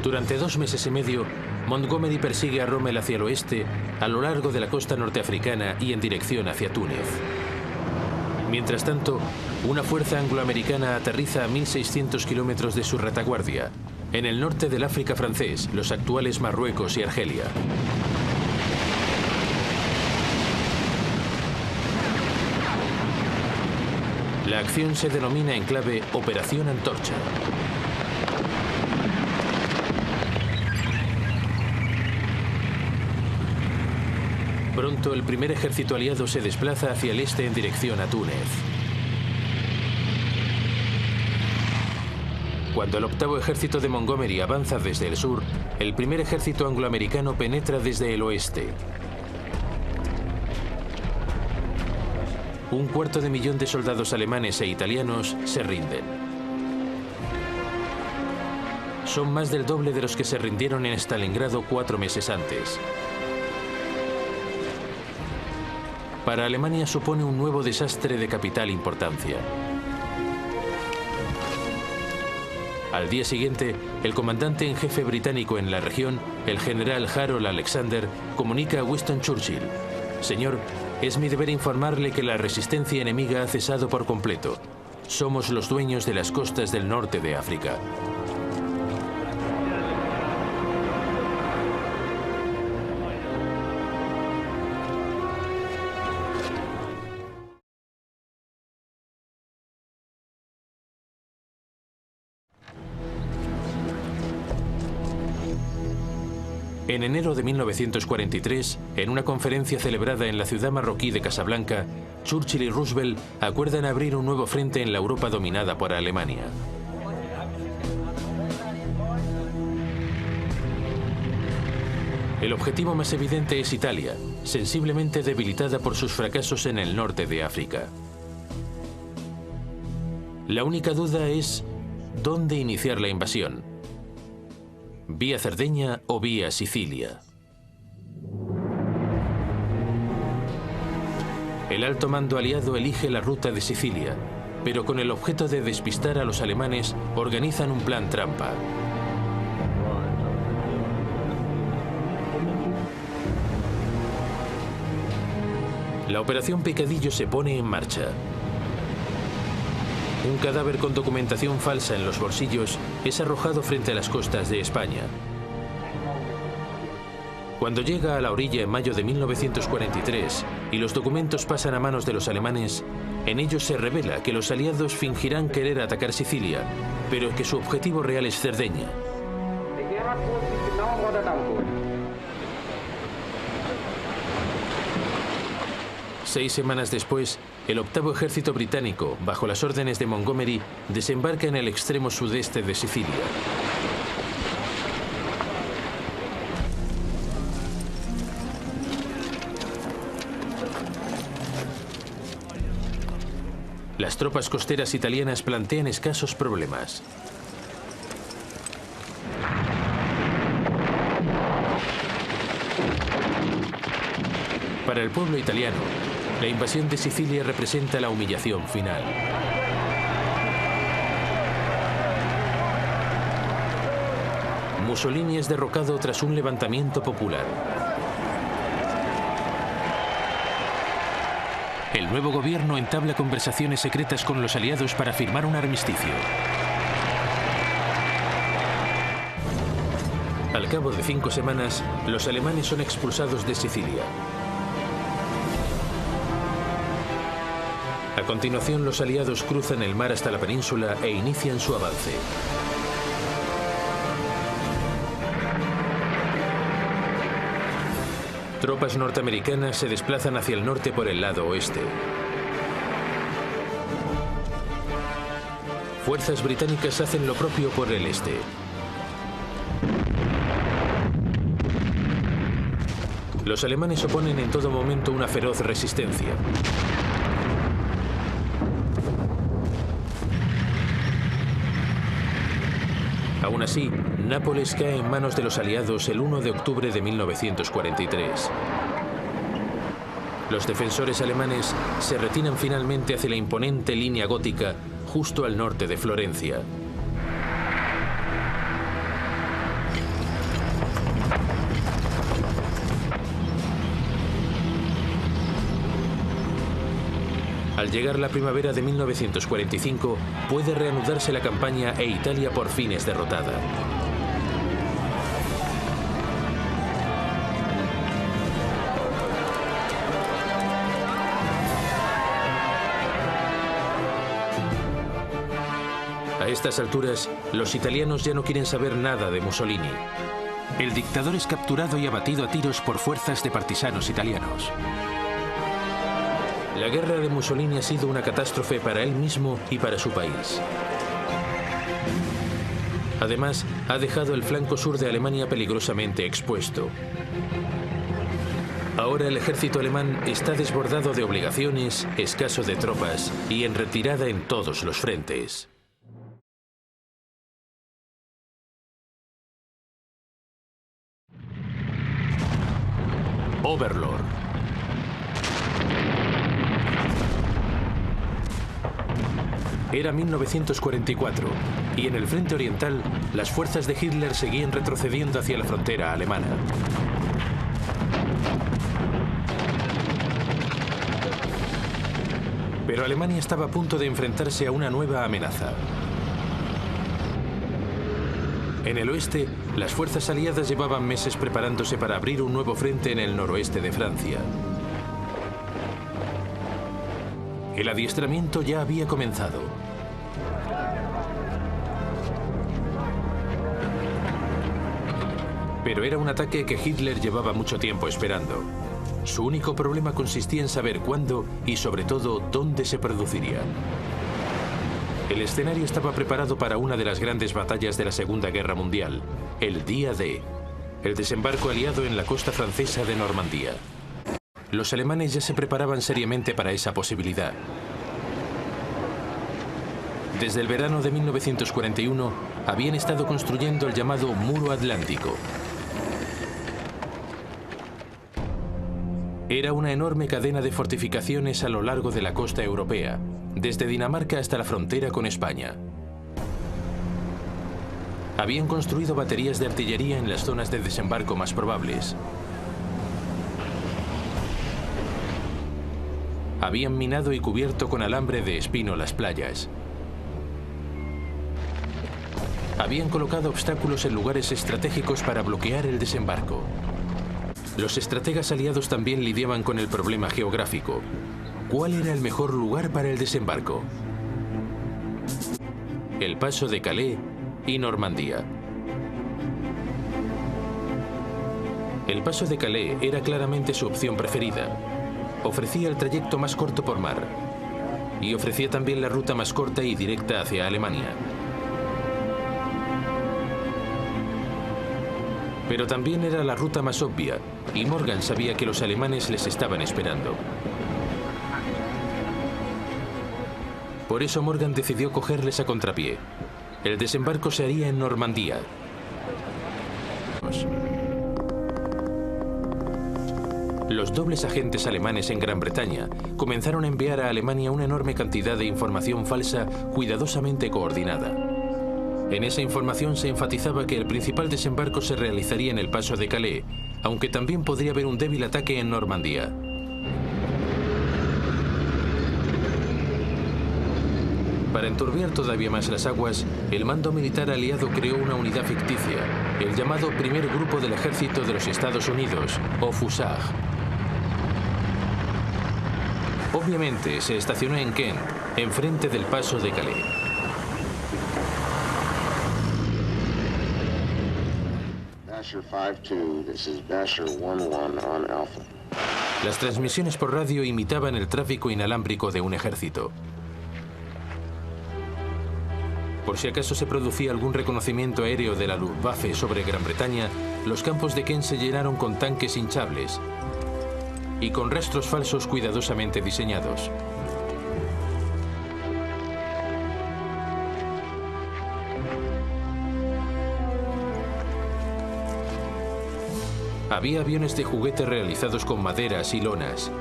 Durante 2 meses y medio, Montgomery persigue a Rommel hacia el oeste, a lo largo de la costa norteafricana y en dirección hacia Túnez. Mientras tanto, una fuerza angloamericana aterriza a 1.600 kilómetros de su retaguardia, en el norte del África francés, los actuales Marruecos y Argelia. La acción se denomina en clave Operación Antorcha. Pronto el primer ejército aliado se desplaza hacia el este en dirección a Túnez. Cuando el octavo ejército de Montgomery avanza desde el sur, el primer ejército angloamericano penetra desde el oeste. 250.000 de soldados alemanes e italianos se rinden. Son más del doble de los que se rindieron en Stalingrado 4 meses antes. Para Alemania supone un nuevo desastre de capital importancia. Al día siguiente, el comandante en jefe británico en la región, el general Harold Alexander, comunica a Winston Churchill: «Señor, es mi deber informarle que la resistencia enemiga ha cesado por completo. Somos los dueños de las costas del norte de África». En enero de 1943, en una conferencia celebrada en la ciudad marroquí de Casablanca, Churchill y Roosevelt acuerdan abrir un nuevo frente en la Europa dominada por Alemania. El objetivo más evidente es Italia, sensiblemente debilitada por sus fracasos en el norte de África. La única duda es ¿dónde iniciar la invasión? ¿Vía Cerdeña o vía Sicilia? El alto mando aliado elige la ruta de Sicilia, pero con el objeto de despistar a los alemanes, organizan un plan trampa. La operación Picadillo se pone en marcha. Un cadáver con documentación falsa en los bolsillos es arrojado frente a las costas de España. Cuando llega a la orilla en mayo de 1943 y los documentos pasan a manos de los alemanes, en ellos se revela que los aliados fingirán querer atacar Sicilia, pero que su objetivo real es Cerdeña. 6 semanas después, el octavo ejército británico, bajo las órdenes de Montgomery, desembarca en el extremo sudeste de Sicilia. Las tropas costeras italianas plantean escasos problemas. Para el pueblo italiano, la invasión de Sicilia representa la humillación final. Mussolini es derrocado tras un levantamiento popular. El nuevo gobierno entabla conversaciones secretas con los aliados para firmar un armisticio. Al cabo de 5 semanas, los alemanes son expulsados de Sicilia. A continuación, los aliados cruzan el mar hasta la península e inician su avance. Tropas norteamericanas se desplazan hacia el norte por el lado oeste. Fuerzas británicas hacen lo propio por el este. Los alemanes oponen en todo momento una feroz resistencia. Aún así, Nápoles cae en manos de los aliados el 1 de octubre de 1943. Los defensores alemanes se retiran finalmente hacia la imponente línea gótica justo al norte de Florencia. Al llegar la primavera de 1945, puede reanudarse la campaña e Italia por fin es derrotada. A estas alturas, los italianos ya no quieren saber nada de Mussolini. El dictador es capturado y abatido a tiros por fuerzas de partisanos italianos. La guerra de Mussolini ha sido una catástrofe para él mismo y para su país. Además, ha dejado el flanco sur de Alemania peligrosamente expuesto. Ahora el ejército alemán está desbordado de obligaciones, escaso de tropas y en retirada en todos los frentes. Overlord. Era 1944 y en el frente oriental las fuerzas de Hitler seguían retrocediendo hacia la frontera alemana. Pero Alemania estaba a punto de enfrentarse a una nueva amenaza. En el oeste, las fuerzas aliadas llevaban meses preparándose para abrir un nuevo frente en el noroeste de Francia. El adiestramiento ya había comenzado. Pero era un ataque que Hitler llevaba mucho tiempo esperando. Su único problema consistía en saber cuándo y, sobre todo, dónde se produciría. El escenario estaba preparado para una de las grandes batallas de la Segunda Guerra Mundial, el Día D, el desembarco aliado en la costa francesa de Normandía. Los alemanes ya se preparaban seriamente para esa posibilidad. Desde el verano de 1941 habían estado construyendo el llamado Muro Atlántico. Era una enorme cadena de fortificaciones a lo largo de la costa europea, desde Dinamarca hasta la frontera con España. Habían construido baterías de artillería en las zonas de desembarco más probables. Habían minado y cubierto con alambre de espino las playas. Habían colocado obstáculos en lugares estratégicos para bloquear el desembarco. Los estrategas aliados también lidiaban con el problema geográfico. ¿Cuál era el mejor lugar para el desembarco? El paso de Calais y Normandía. El paso de Calais era claramente su opción preferida. Ofrecía el trayecto más corto por mar y ofrecía también la ruta más corta y directa hacia Alemania. Pero también era la ruta más obvia, y Morgan sabía que los alemanes les estaban esperando. Por eso Morgan decidió cogerles a contrapié. El desembarco se haría en Normandía. Los dobles agentes alemanes en Gran Bretaña comenzaron a enviar a Alemania una enorme cantidad de información falsa cuidadosamente coordinada. En esa información se enfatizaba que el principal desembarco se realizaría en el paso de Calais, aunque también podría haber un débil ataque en Normandía. Para enturbiar todavía más las aguas, el mando militar aliado creó una unidad ficticia, el llamado Primer Grupo del Ejército de los Estados Unidos, o FUSAG. Obviamente se estacionó en Kent, enfrente del paso de Calais. Basher 5-2, this is Basher 1-1 on Alpha. Las transmisiones por radio imitaban el tráfico inalámbrico de un ejército. Por si acaso se producía algún reconocimiento aéreo de la Luftwaffe sobre Gran Bretaña, los campos de Kent se llenaron con tanques hinchables y con rastros falsos cuidadosamente diseñados. Había aviones de juguete realizados con maderas y lonas.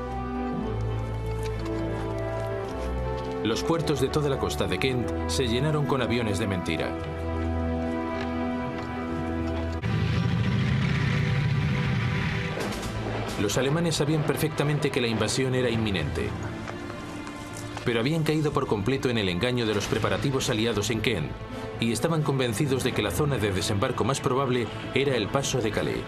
Los puertos de toda la costa de Kent se llenaron con aviones de mentira. Los alemanes sabían perfectamente que la invasión era inminente. pero habían caído por completo en el engaño de los preparativos aliados en Caen y estaban convencidos de que la zona de desembarco más probable era el paso de Calais.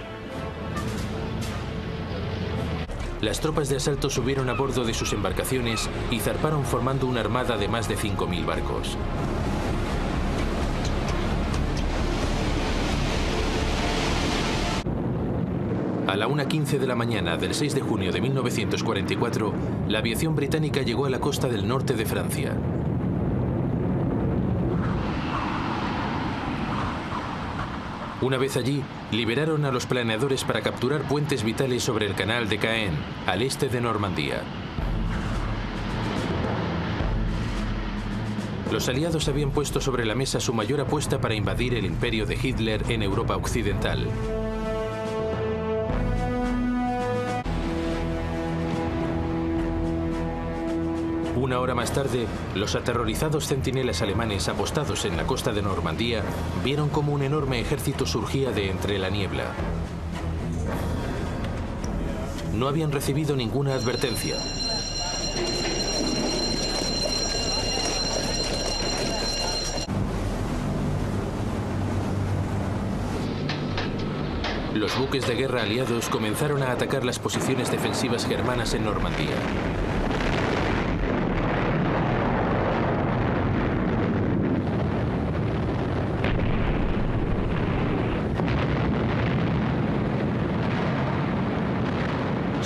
Las tropas de asalto subieron a bordo de sus embarcaciones y zarparon formando una armada de más de 5.000 barcos. A la 1:15 de la mañana del 6 de junio de 1944, la aviación británica llegó a la costa del norte de Francia. Una vez allí, liberaron a los planeadores para capturar puentes vitales sobre el canal de Caen, al este de Normandía. Los aliados habían puesto sobre la mesa su mayor apuesta para invadir el imperio de Hitler en Europa occidental. Una hora más tarde, los aterrorizados centinelas alemanes apostados en la costa de Normandía vieron cómo un enorme ejército surgía de entre la niebla. No habían recibido ninguna advertencia. Los buques de guerra aliados comenzaron a atacar las posiciones defensivas germanas en Normandía.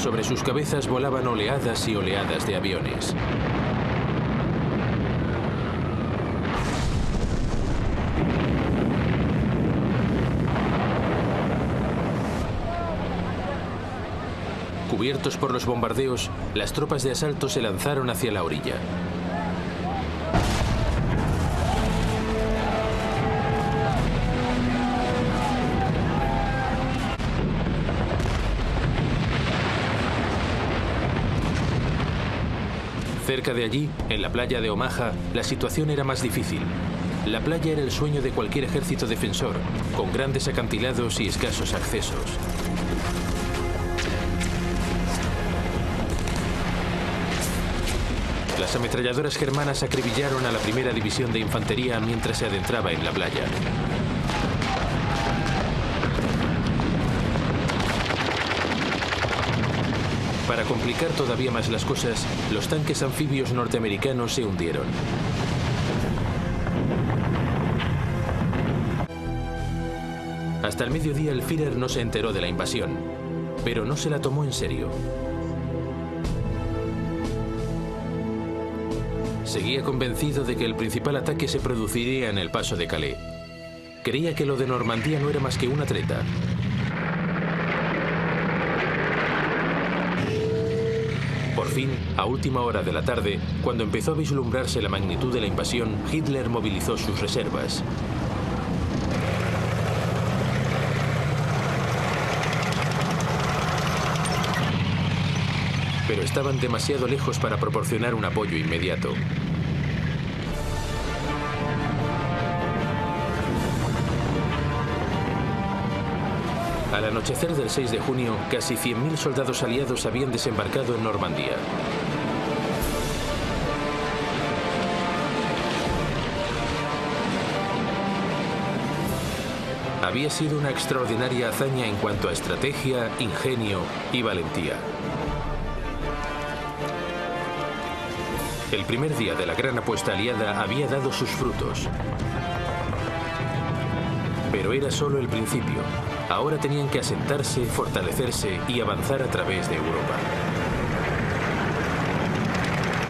Sobre sus cabezas volaban oleadas y oleadas de aviones. Cubiertos por los bombardeos, las tropas de asalto se lanzaron hacia la orilla. Cerca de allí, en la playa de Omaha, la situación era más difícil. La playa era el sueño de cualquier ejército defensor, con grandes acantilados y escasos accesos. Las ametralladoras germanas acribillaron a la primera división de infantería mientras se adentraba en la playa. Para complicar todavía más las cosas, los tanques anfibios norteamericanos se hundieron. Hasta el mediodía el Führer no se enteró de la invasión, pero no se la tomó en serio. Seguía convencido de que el principal ataque se produciría en el paso de Calais. Creía que lo de Normandía no era más que una treta. Por fin, a última hora de la tarde, cuando empezó a vislumbrarse la magnitud de la invasión, Hitler movilizó sus reservas. Pero estaban demasiado lejos para proporcionar un apoyo inmediato. Al anochecer del 6 de junio, casi 100.000 soldados aliados habían desembarcado en Normandía. Había sido una extraordinaria hazaña en cuanto a estrategia, ingenio y valentía. El primer día de la gran apuesta aliada había dado sus frutos. Pero era solo el principio. Ahora tenían que asentarse, fortalecerse y avanzar a través de Europa.